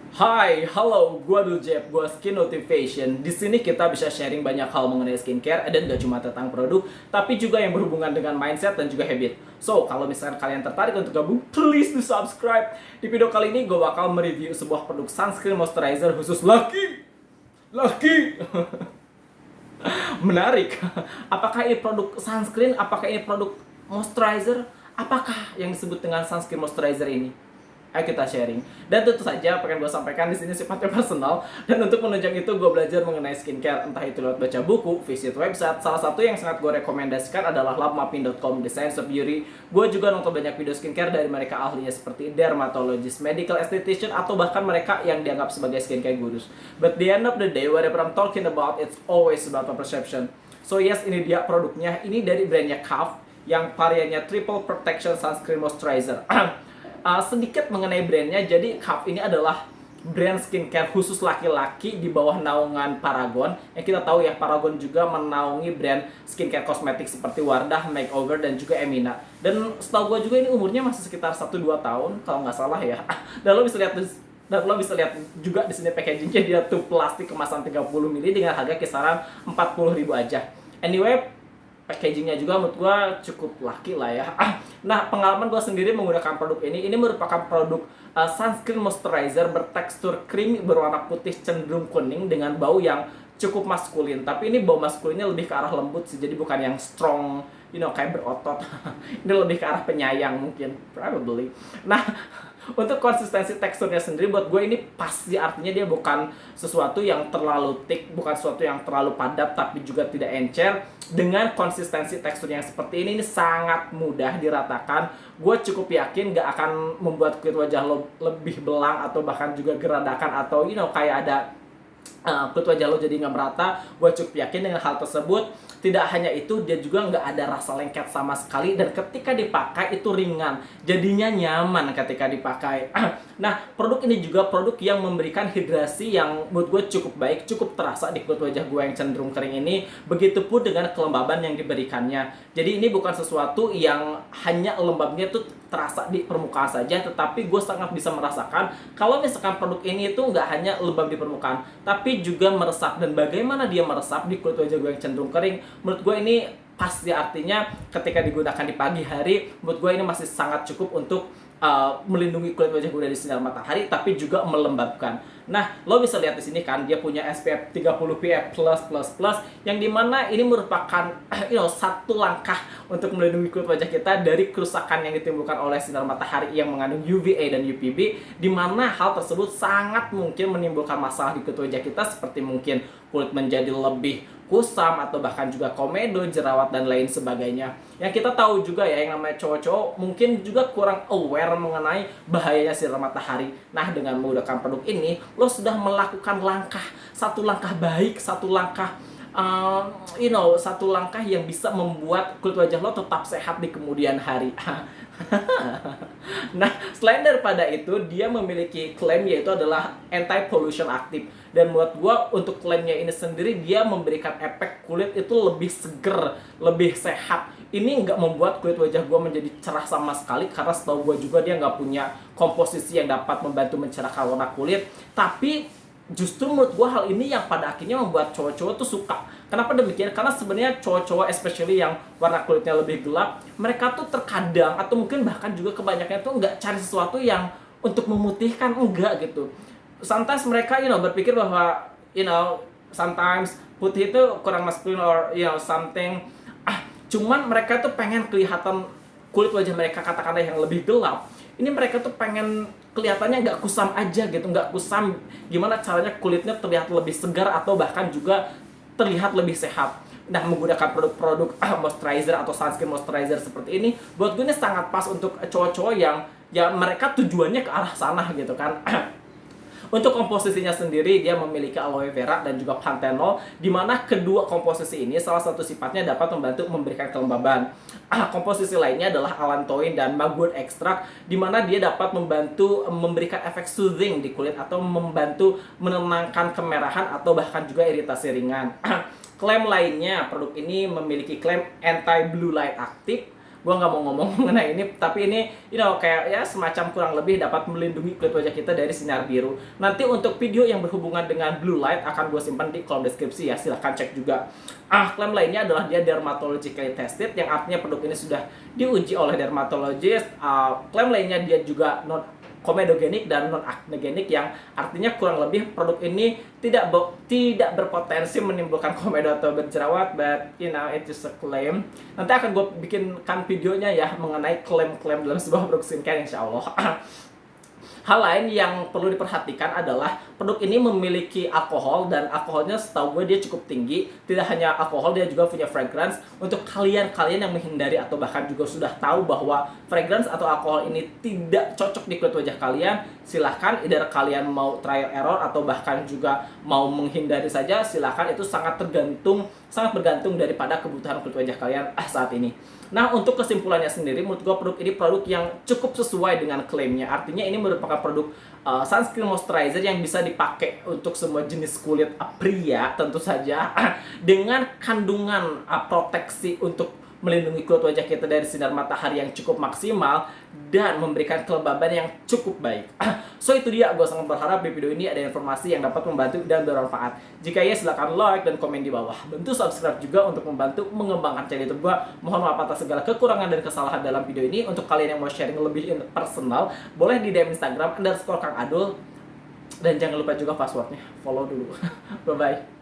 Hai, halo, gua Dujep, gua Skin Motivation. Di sini kita bisa sharing banyak hal mengenai skincare dan gak cuma tentang produk, tapi juga yang berhubungan dengan mindset dan juga habit. So, kalau misalkan kalian tertarik untuk gabung, please do subscribe. Di video kali ini gua bakal mereview sebuah produk sunscreen moisturizer khusus laki. Laki. Menarik. Apakah ini produk sunscreen? Apakah ini produk moisturizer? Apakah yang disebut dengan sunscreen moisturizer ini? Ayo kita sharing. Dan tentu saja apa yang gue sampaikan di sini sifatnya personal. Dan untuk menunjang itu gue belajar mengenai skincare, entah itu lewat baca buku, visit website. Salah satu yang sangat gue rekomendasikan adalah lovemapping.com, The Science of Beauty. Gue juga nonton banyak video skincare dari mereka ahlinya seperti dermatologist, medical esthetician, atau bahkan mereka yang dianggap sebagai skincare gurus. But the end of the day, whatever I'm talking about, it's always about my perception. So yes, ini dia produknya. Ini dari brandnya Kaf, yang variannya Triple Protection Sunscreen Moisturizer. Sedikit mengenai brandnya, jadi Kaf ini adalah brand skincare khusus laki-laki di bawah naungan Paragon. Yang kita tahu ya, Paragon juga menaungi brand skincare kosmetik seperti Wardah, Makeover, dan juga Emina. Dan setahu gue juga ini umurnya masih sekitar 1-2 tahun, kalau nggak salah ya. Dan lo bisa lihat juga di sini packagingnya, dia tuh plastik kemasan 30 ml dengan harga kisaran 40.000 aja. Anyway, packagingnya juga menurut gue cukup laki lah ya. Nah, pengalaman gue sendiri menggunakan produk ini merupakan produk sunscreen moisturizer bertekstur krim berwarna putih cenderung kuning dengan bau yang cukup maskulin. Tapi ini bau maskulinnya lebih ke arah lembut sih, jadi bukan yang strong, kayak berotot. Ini lebih ke arah penyayang mungkin, probably. Nah, untuk konsistensi teksturnya sendiri buat gue ini pas sih, artinya dia bukan sesuatu yang terlalu thick, bukan sesuatu yang terlalu padat, tapi juga tidak encer. Dengan konsistensi tekstur yang seperti ini sangat mudah diratakan. Gue cukup yakin gak akan membuat kulit wajah lo lebih belang atau bahkan juga geradakan atau kayak ada kulit wajah lo jadi nggak merata. Gue cukup yakin dengan hal tersebut. Tidak hanya itu, dia juga nggak ada rasa lengket sama sekali, dan ketika dipakai itu ringan, jadinya nyaman ketika dipakai. Nah, produk ini juga produk yang memberikan hidrasi yang menurut gue cukup baik, cukup terasa di kulit wajah gue yang cenderung kering ini. Begitupun dengan kelembaban yang diberikannya. Jadi ini bukan sesuatu yang hanya lembabnya tuh terasa di permukaan saja, tetapi gue sangat bisa merasakan kalau misalkan produk ini itu nggak hanya lembab di permukaan, tapi juga meresap. Dan bagaimana dia meresap di kulit wajah gue yang cenderung kering, menurut gue ini pas ya, artinya ketika digunakan di pagi hari, menurut gue ini masih sangat cukup untuk melindungi kulit wajah gue dari sinar matahari, tapi juga melembabkan. Nah, lo bisa lihat di sini kan, dia punya SPF 30 PA+++, yang dimana ini merupakan satu langkah untuk melindungi kulit wajah kita dari kerusakan yang ditimbulkan oleh sinar matahari yang mengandung UVA dan UVB, dimana hal tersebut sangat mungkin menimbulkan masalah di kulit wajah kita, seperti mungkin kulit menjadi lebih kusam atau bahkan juga komedo, jerawat, dan lain sebagainya. Yang kita tahu juga ya, yang namanya cowok-cowok mungkin juga kurang aware mengenai bahayanya sinar matahari. Nah, dengan menggunakan produk ini, lo sudah melakukan satu langkah baik, satu langkah yang bisa membuat kulit wajah lo tetap sehat di kemudian hari. Nah, selain daripada itu, dia memiliki klaim yaitu adalah anti-pollution active. Dan buat gua, untuk klaimnya ini sendiri, dia memberikan efek kulit itu lebih seger, lebih sehat. Ini nggak membuat kulit wajah gua menjadi cerah sama sekali, karena setahu gua juga dia nggak punya komposisi yang dapat membantu mencerahkan warna kulit. Tapi justru menurut gue hal ini yang pada akhirnya membuat cowok-cowok tuh suka. Kenapa demikian? Karena sebenarnya cowok-cowok, especially yang warna kulitnya lebih gelap, mereka tuh terkadang atau mungkin bahkan juga kebanyakan tuh nggak cari sesuatu yang untuk memutihkan, enggak gitu. Sometimes mereka berpikir bahwa sometimes putih itu kurang maskulin or something. Cuman mereka tuh pengen kelihatan kulit wajah mereka katakanlah yang lebih gelap. Ini mereka tuh pengen kelihatannya nggak kusam aja gitu, nggak kusam. Gimana caranya kulitnya terlihat lebih segar atau bahkan juga terlihat lebih sehat. Nah, menggunakan produk-produk moisturizer atau sunscreen moisturizer seperti ini, buat gue ini sangat pas untuk cowok-cowok yang ya mereka tujuannya ke arah sana gitu kan. Untuk komposisinya sendiri, dia memiliki aloe vera dan juga panthenol, di mana kedua komposisi ini salah satu sifatnya dapat membantu memberikan kelembaban. Komposisi lainnya adalah allantoin dan mugwort extract, di mana dia dapat membantu memberikan efek soothing di kulit atau membantu menenangkan kemerahan atau bahkan juga iritasi ringan. Klaim lainnya, produk ini memiliki klaim anti blue light active. Gue nggak mau ngomong mengenai ini, tapi ini kayak ya semacam kurang lebih dapat melindungi kulit wajah kita dari sinar biru. Nanti untuk video yang berhubungan dengan blue light akan gue simpan di kolom deskripsi ya, silahkan cek juga. Klaim lainnya adalah dia dermatologically tested, yang artinya produk ini sudah diuji oleh dermatologist. Klaim lainnya dia juga non komedogenik dan non acnegenik, yang artinya kurang lebih produk ini tidak berpotensi menimbulkan komedo atau berjerawat, but it is a claim. Nanti akan gue bikinkan videonya ya mengenai klaim-klaim dalam sebuah produk skincare, insya Allah. Hal lain yang perlu diperhatikan adalah produk ini memiliki alkohol, dan alkoholnya setahu gue dia cukup tinggi. Tidak hanya alkohol, dia juga punya fragrance. Untuk kalian yang menghindari atau bahkan juga sudah tahu bahwa fragrance atau alkohol ini tidak cocok di kulit wajah kalian, silahkan, either kalian mau trial error atau bahkan juga mau menghindari saja, silahkan. Itu sangat bergantung daripada kebutuhan kulit wajah kalian saat ini. Nah, untuk kesimpulannya sendiri, menurut gue produk ini produk yang cukup sesuai dengan klaimnya. Artinya ini merupakan produk sunscreen moisturizer yang bisa dipakai untuk semua jenis kulit pria tentu saja, dengan kandungan proteksi untuk melindungi kulit wajah kita dari sinar matahari yang cukup maksimal dan memberikan kelembaban yang cukup baik. So itu dia, gue sangat berharap di video ini ada informasi yang dapat membantu dan bermanfaat. Jika ya, silahkan like dan komen di bawah. Bantu subscribe juga untuk membantu mengembangkan channel YouTube gue. Mohon maaf atas segala kekurangan dan kesalahan dalam video ini. Untuk kalian yang mau sharing lebih personal, boleh di DM Instagram _Kang Adul. Dan jangan lupa juga passwordnya, follow dulu. Bye-bye.